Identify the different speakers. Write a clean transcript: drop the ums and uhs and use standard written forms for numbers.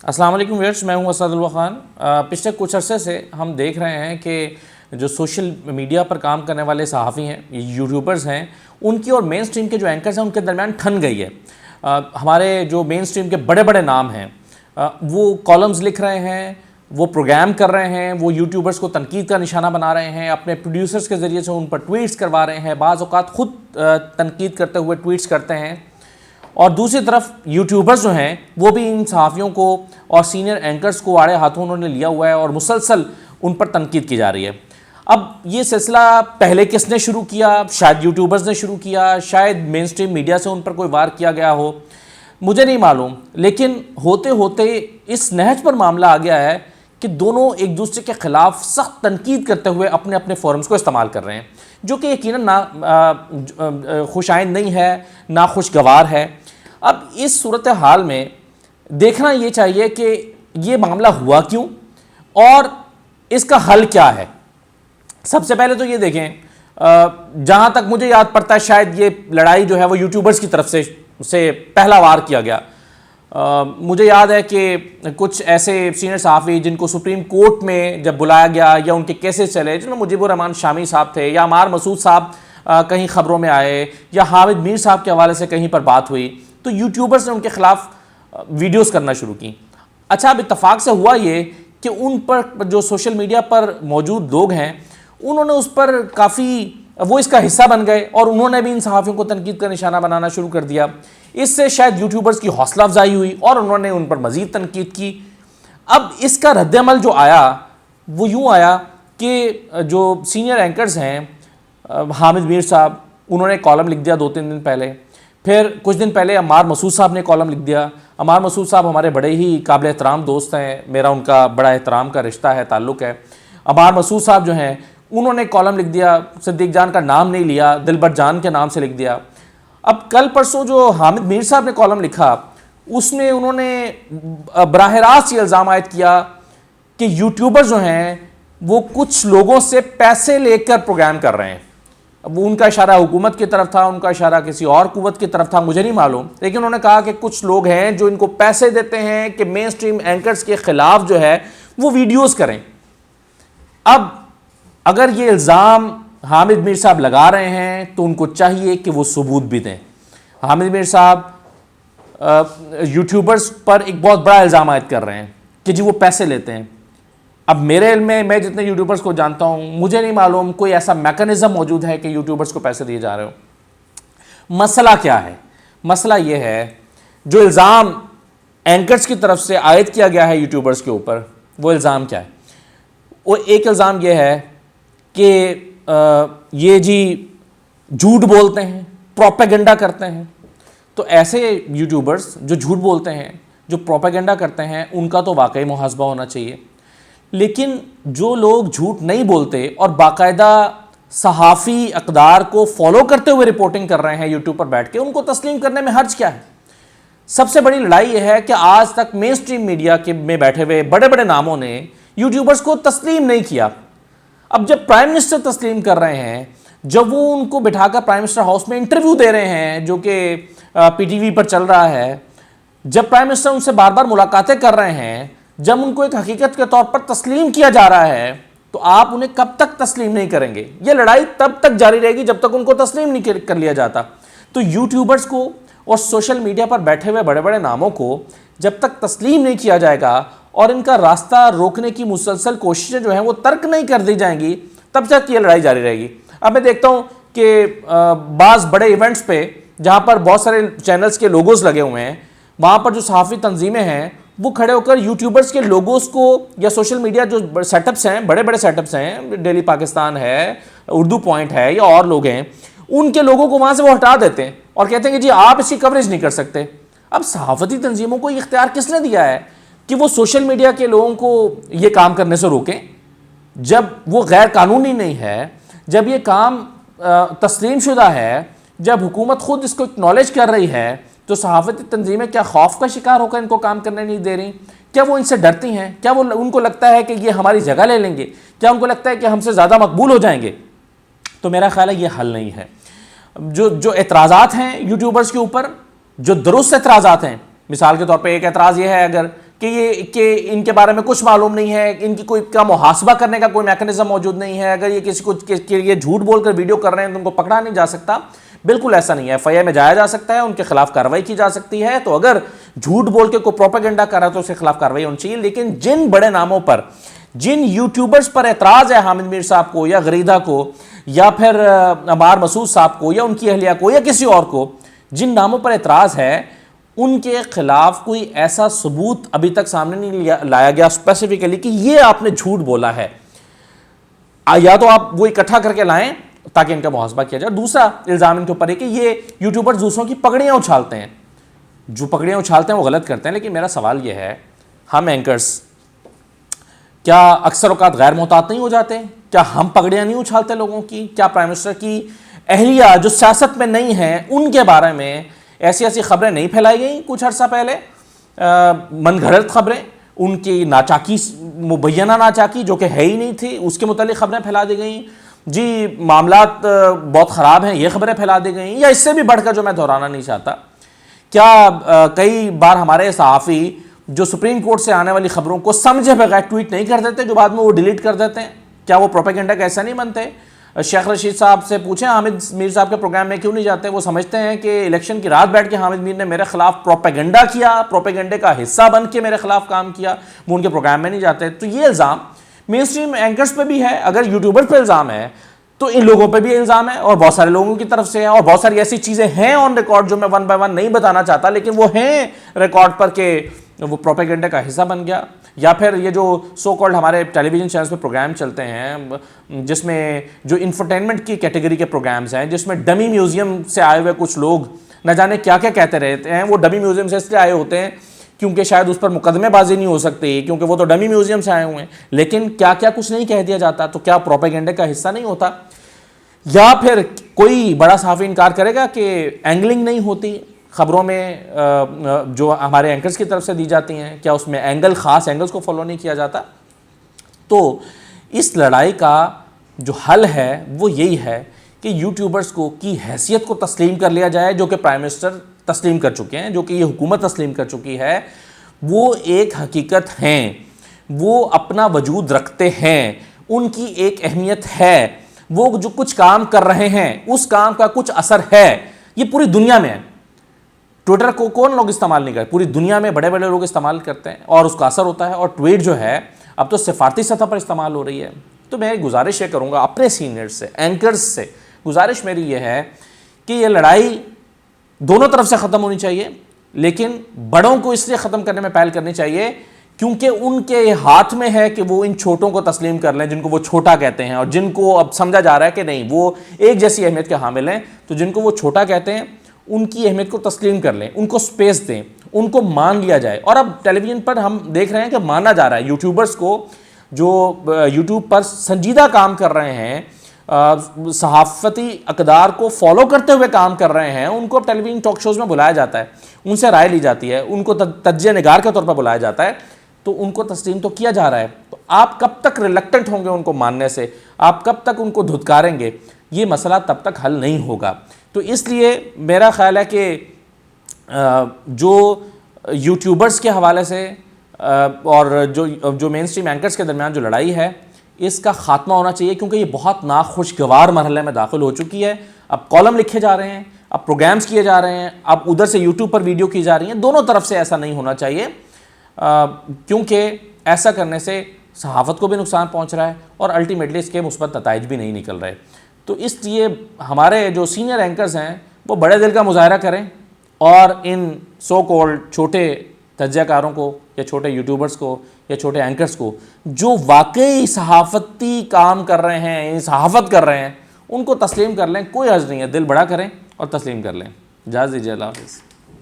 Speaker 1: السلام علیکم ویئرس، میں ہوں اسد الوا خان۔ پچھلے کچھ عرصے سے ہم دیکھ رہے ہیں کہ جو سوشل میڈیا پر کام کرنے والے صحافی ہیں، یوٹیوبرز ہیں، ان کی اور مین سٹریم کے جو اینکرز ہیں ان کے درمیان ٹھن گئی ہے۔ ہمارے جو مین سٹریم کے بڑے بڑے نام ہیں وہ کالمز لکھ رہے ہیں، وہ پروگرام کر رہے ہیں، وہ یوٹیوبرز کو تنقید کا نشانہ بنا رہے ہیں، اپنے پروڈیوسرز کے ذریعے سے ان پر ٹویٹس کروا رہے ہیں، بعض اوقات خود تنقید کرتے ہوئے ٹویٹس کرتے ہیں، اور دوسری طرف یوٹیوبرز جو ہیں وہ بھی ان صحافیوں کو اور سینئر اینکرز کو آڑے ہاتھوں انہوں نے لیا ہوا ہے اور مسلسل ان پر تنقید کی جا رہی ہے۔ اب یہ سلسلہ پہلے کس نے شروع کیا؟ شاید یوٹیوبرز نے شروع کیا، شاید مین سٹریم میڈیا سے ان پر کوئی وار کیا گیا ہو، مجھے نہیں معلوم، لیکن ہوتے ہوتے اس نہج پر معاملہ آ گیا ہے کہ دونوں ایک دوسرے کے خلاف سخت تنقید کرتے ہوئے اپنے اپنے فورمز کو استعمال کر رہے ہیں، جو کہ یقیناً نہ خوش آئند نہیں ہے، نہ خوشگوار ہے۔ اب اس صورتحال میں دیکھنا یہ چاہیے کہ یہ معاملہ ہوا کیوں اور اس کا حل کیا ہے۔ سب سے پہلے تو یہ دیکھیں، جہاں تک مجھے یاد پڑتا ہے شاید یہ لڑائی جو ہے وہ یوٹیوبرز کی طرف سے پہلا وار کیا گیا۔ مجھے یاد ہے کہ کچھ ایسے سینئر صحافی جن کو سپریم کورٹ میں جب بلایا گیا یا ان کے کیسز چلے، جن میں مجیب الرحمان شامی صاحب تھے یا عمار مسعود صاحب کہیں خبروں میں آئے یا حامد میر صاحب کے حوالے سے کہیں پر بات ہوئی، تو یوٹیوبرز نے ان کے خلاف ویڈیوز کرنا شروع کی۔ اچھا، اب اتفاق سے ہوا یہ کہ ان پر جو سوشل میڈیا پر موجود لوگ ہیں انہوں نے اس پر وہ اس کا حصہ بن گئے اور انہوں نے بھی ان صحافیوں کو تنقید کا نشانہ بنانا شروع کر دیا۔ اس سے شاید یوٹیوبرز کی حوصلہ افزائی ہوئی اور انہوں نے ان پر مزید تنقید کی۔ اب اس کا رد عمل جو آیا وہ یوں آیا کہ جو سینئر اینکرز ہیں، حامد میر صاحب، انہوں نے کالم لکھ دیا 2-3 دن پہلے، پھر کچھ دن پہلے عمار مسعود صاحب نے کالم لکھ دیا۔ عمار مسعود صاحب ہمارے بڑے ہی قابل احترام دوست ہیں، میرا ان کا بڑا احترام کا رشتہ ہے، تعلق ہے۔ عمار مسعود صاحب جو ہیں انہوں نے کالم لکھ دیا، صدیق جان کا نام نہیں لیا، دلبر جان کے نام سے لکھ دیا۔ اب کل پرسوں جو حامد میر صاحب نے کالم لکھا اس میں انہوں نے براہ راست یہ الزام عائد کیا کہ یوٹیوبر جو ہیں وہ کچھ لوگوں سے پیسے لے کر پروگرام کر رہے ہیں۔ اب ان کا اشارہ حکومت کی طرف تھا، ان کا اشارہ کسی اور قوت کی طرف تھا، مجھے نہیں معلوم، لیکن انہوں نے کہا کہ کچھ لوگ ہیں جو ان کو پیسے دیتے ہیں کہ مین سٹریم اینکرز کے خلاف جو ہے وہ ویڈیوز کریں۔ اب اگر یہ الزام حامد میر صاحب لگا رہے ہیں تو ان کو چاہیے کہ وہ ثبوت بھی دیں۔ حامد میر صاحب یوٹیوبرز پر ایک بہت بڑا الزام عائد کر رہے ہیں کہ جی وہ پیسے لیتے ہیں۔ اب میرے علم میں جتنے یوٹیوبرز کو جانتا ہوں، مجھے نہیں معلوم کوئی ایسا میکانزم موجود ہے کہ یوٹیوبرز کو پیسے دیے جا رہے ہو۔ مسئلہ کیا ہے؟ مسئلہ یہ ہے جو الزام اینکرز کی طرف سے عائد کیا گیا ہے یوٹیوبرز کے اوپر، وہ الزام کیا ہے؟ وہ ایک الزام یہ ہے کہ یہ جی جھوٹ بولتے ہیں، پروپیگنڈا کرتے ہیں۔ تو ایسے یوٹیوبرز جو جھوٹ بولتے ہیں، جو پروپیگنڈا کرتے ہیں، ان کا تو واقعی محاسبہ ہونا چاہیے۔ لیکن جو لوگ جھوٹ نہیں بولتے اور باقاعدہ صحافی اقدار کو فالو کرتے ہوئے رپورٹنگ کر رہے ہیں یوٹیوب پر بیٹھ کے، ان کو تسلیم کرنے میں حرج کیا ہے؟ سب سے بڑی لڑائی یہ ہے کہ آج تک مین سٹریم میڈیا میں بیٹھے ہوئے بڑے بڑے ناموں نے یوٹیوبرز کو تسلیم نہیں کیا۔ اب جب پرائم منسٹر تسلیم کر رہے ہیں، جب وہ ان کو بٹھا کر پرائم منسٹر ہاؤس میں انٹرویو دے رہے ہیں جو کہ پی ٹی وی پر چل رہا ہے، جب پرائم منسٹر ان سے بار بار ملاقاتیں کر رہے ہیں، جب ان کو ایک حقیقت کے طور پر تسلیم کیا جا رہا ہے، تو آپ انہیں کب تک تسلیم نہیں کریں گے؟ یہ لڑائی تب تک جاری رہے گی جب تک ان کو تسلیم نہیں کر لیا جاتا۔ تو یوٹیوبرز کو اور سوشل میڈیا پر بیٹھے ہوئے بڑے بڑے ناموں کو جب تک تسلیم نہیں کیا جائے گا اور ان کا راستہ روکنے کی مسلسل کوششیں جو ہیں وہ ترک نہیں کر دی جائیں گی، تب تک یہ لڑائی جاری رہے گی۔ اب میں دیکھتا ہوں کہ بعض بڑے ایونٹس پہ جہاں پر بہت سارے چینلز کے لوگوز لگے ہوئے ہیں، وہاں پر جو صحافی تنظیمیں ہیں وہ کھڑے ہو کر یوٹیوبرز کے لوگوز کو یا سوشل میڈیا جو سیٹ اپس ہیں، بڑے بڑے سیٹ اپس ہیں، ڈیلی پاکستان ہے، اردو پوائنٹ ہے یا اور لوگ ہیں، ان کے لوگوں کو وہاں سے وہ ہٹا دیتے ہیں اور کہتے ہیں کہ جی آپ اس کی کوریج نہیں کر سکتے۔ اب صحافتی تنظیموں کو یہ اختیار کس نے دیا ہے کہ وہ سوشل میڈیا کے لوگوں کو یہ کام کرنے سے روکیں؟ جب وہ غیر قانونی نہیں ہے، جب یہ کام تسلیم شدہ ہے، جب حکومت خود اس کو اکنالج کر رہی ہے، تو صحافتی تنظیمیں کیا خوف کا شکار ہو کر ان کو کام کرنے نہیں دے رہی؟ کیا وہ ان سے ڈرتی ہیں؟ کیا وہ ان کو لگتا ہے کہ یہ ہماری جگہ لے لیں گے؟ کیا ان کو لگتا ہے کہ ہم سے زیادہ مقبول ہو جائیں گے؟ تو میرا خیال ہے یہ حل نہیں ہے۔ جو اعتراضات ہیں یوٹیوبرز کے اوپر، جو درست اعتراضات ہیں، مثال کے طور پہ ایک اعتراض یہ ہے اگر کہ ان کے بارے میں کچھ معلوم نہیں ہے, ان کی کوئی کا محاسبہ کرنے کا کوئی میکانزم موجود نہیں ہے, اگر یہ کسی کو یہ جھوٹ بول کر ویڈیو کر رہے ہیں تو ان کو پکڑا نہیں جا سکتا. بالکل ایسا نہیں ہے, FIR میں جایا جا سکتا ہے, ان کے خلاف کارروائی کی جا سکتی ہے. تو اگر جھوٹ بول کے کوئی پروپیگنڈا کر رہا ہے تو اس کے خلاف کارروائی ہونی چاہیے. لیکن جن بڑے ناموں پر, جن یوٹیوبرز پر اعتراض ہے حامد میر صاحب کو یا غریدہ کو یا پھر عمار مسعود صاحب کو یا ان کی اہلیہ کو یا کسی اور کو, جن ناموں پر اعتراض ہے ان کے خلاف کوئی ایسا ثبوت ابھی تک سامنے نہیں لایا گیا اسپیسیفکلی کہ یہ آپ نے جھوٹ بولا ہے. یا تو آپ وہ اکٹھا کر کے لائیں تاکہ ان کا محاسبہ کیا جائے. دوسرا الزام ان کے اوپر ہے کہ یہ یوٹیوبر دوسروں کی پگڑیاں اچھالتے ہیں. جو پگڑیاں اچھالتے ہیں وہ غلط کرتے ہیں. لیکن میرا سوال یہ ہے, ہم اینکرز کیا اکثر اوقات غیر محتاط نہیں ہو جاتے؟ کیا ہم پگڑیاں نہیں اچھالتے لوگوں کی؟ کیا پرائم منسٹر کی اہلیہ جو سیاست میں نہیں ہیں ان کے بارے میں ایسی ایسی خبریں نہیں پھیلائی گئیں کچھ عرصہ پہلے, من گھڑت خبریں, ان کی ناچاکی, مبینہ ناچاکی جو کہ ہے ہی نہیں تھی, اس کے متعلق خبریں پھیلا دی گئیں؟ جی معاملات بہت خراب ہیں, یہ خبریں پھیلا دی گئیں. یا اس سے بھی بڑھ کر جو میں دہرانا نہیں چاہتا, کیا کئی بار ہمارے صحافی جو سپریم کورٹ سے آنے والی خبروں کو سمجھے بغیر ٹویٹ نہیں کر دیتے, جو بعد میں وہ ڈیلیٹ کر دیتے ہیں؟ کیا وہ پروپیگنڈا کا ایسا نہیں بنتے؟ شیخ رشید صاحب سے پوچھیں حامد میر صاحب کے پروگرام میں کیوں نہیں جاتے؟ وہ سمجھتے ہیں کہ الیکشن کی رات بیٹھ کے حامد میر نے میرے خلاف پروپیگنڈا کیا, پروپیگنڈے کا حصہ بن کے میرے خلاف کام کیا, وہ ان کے پروگرام میں نہیں جاتے. تو یہ الزام مین اسٹریم اینکرز پہ بھی ہے. اگر یوٹیوبر پہ الزام ہے تو ان لوگوں پہ بھی الزام ہے, اور بہت سارے لوگوں کی طرف سے ہے, اور بہت ساری ایسی چیزیں ہیں آن ریکارڈ جو میں ون بائی ون نہیں بتانا چاہتا, لیکن وہ ہیں ریکارڈ پر کہ وہ پروپیگنڈے کا حصہ بن گیا. یا پھر یہ جو سو کالڈ ہمارے ٹیلی ویژن چینلز پہ پروگرام چلتے ہیں جس میں جو انفرٹینمنٹ کی کیٹیگری کے پروگرامز ہیں, جس میں ڈمی میوزیم سے آئے ہوئے کچھ لوگ نہ جانے کیا کیا کہتے رہتے ہیں. وہ ڈمی میوزیم سے اس لیے آئے ہوتے ہیں کیونکہ شاید اس پر مقدمے بازی نہیں ہو سکتی, کیونکہ وہ تو ڈمی میوزیم سے آئے ہوئے ہیں. لیکن کیا کیا کچھ نہیں کہہ دیا جاتا, تو کیا پروپیگنڈے کا حصہ نہیں ہوتا؟ یا پھر کوئی بڑا صحافی انکار کرے گا کہ اینگلنگ نہیں ہوتی خبروں میں جو ہمارے اینکرز کی طرف سے دی جاتی ہیں؟ کیا اس میں خاص اینگلز کو فالو نہیں کیا جاتا؟ تو اس لڑائی کا جو حل ہے وہ یہی ہے کہ یوٹیوبرز کو کی حیثیت کو تسلیم کر لیا جائے, جو کہ پرائم منسٹر تسلیم کر چکے ہیں, جو کہ یہ حکومت تسلیم کر چکی ہے. وہ ایک حقیقت ہیں, وہ اپنا وجود رکھتے ہیں, ان کی ایک اہمیت ہے, وہ جو کچھ کام کر رہے ہیں اس کام کا کچھ اثر ہے. یہ پوری دنیا میں ہے. ٹویٹر کو کون لوگ استعمال نہیں کرتے؟ پوری دنیا میں بڑے بڑے لوگ استعمال کرتے ہیں اور اس کا اثر ہوتا ہے. اور ٹویٹ جو ہے اب تو سفارتی سطح پر استعمال ہو رہی ہے. تو میں گزارش یہ کروں گا اپنے سینئرز سے, اینکرز سے, گزارش میری یہ ہے کہ یہ لڑائی دونوں طرف سے ختم ہونی چاہیے, لیکن بڑوں کو اس لیے ختم کرنے میں پہل کرنی چاہیے کیونکہ ان کے ہاتھ میں ہے کہ وہ ان چھوٹوں کو تسلیم کر لیں جن کو وہ چھوٹا کہتے ہیں, اور جن کو اب سمجھا جا رہا ہے کہ نہیں وہ ایک جیسی اہمیت کے حامل ہیں. تو جن کو وہ چھوٹا کہتے ہیں ان کی اہمیت کو تسلیم کر لیں, ان کو سپیس دیں, ان کو مان لیا جائے. اور اب ٹیلی ویژن پر ہم دیکھ رہے ہیں کہ مانا جا رہا ہے یوٹیوبرز کو, جو یوٹیوب پر سنجیدہ کام کر رہے ہیں, صحافتی اقدار کو فالو کرتے ہوئے کام کر رہے ہیں, ان کو اب ٹیلی ویژن ٹاک شوز میں بلایا جاتا ہے, ان سے رائے لی جاتی ہے, ان کو تجزیہ نگار کے طور پر بلایا جاتا ہے. تو ان کو تسلیم تو کیا جا رہا ہے. تو آپ کب تک ریلکٹنٹ ہوں گے ان کو ماننے سے؟ آپ کب تک ان کو دھتکاریں گے؟ یہ مسئلہ تب تک حل نہیں ہوگا. تو اس لیے میرا خیال ہے کہ جو یوٹیوبرز کے حوالے سے اور جو مین اسٹریم اینکرز کے درمیان جو لڑائی ہے اس کا خاتمہ ہونا چاہیے, کیونکہ یہ بہت ناخوشگوار مرحلے میں داخل ہو چکی ہے. اب کالم لکھے جا رہے ہیں, اب پروگرامز کیے جا رہے ہیں, اب ادھر سے یوٹیوب پر ویڈیو کی جا رہی ہیں. دونوں طرف سے ایسا نہیں ہونا چاہیے, کیونکہ ایسا کرنے سے صحافت کو بھی نقصان پہنچ رہا ہے اور الٹیمیٹلی اس کے مثبت نتائج بھی نہیں نکل رہے. تو اس لیے ہمارے جو سینئر اینکرز ہیں وہ بڑے دل کا مظاہرہ کریں اور ان سو کالڈ چھوٹے تجزیہ کاروں کو یا چھوٹے یوٹیوبرز کو یا چھوٹے اینکرز کو جو واقعی صحافتی کام کر رہے ہیں, صحافت کر رہے ہیں, ان کو تسلیم کر لیں. کوئی حرج نہیں ہے, دل بڑا کریں اور تسلیم کر لیں. اجازت دیجیے, اللہ حافظ.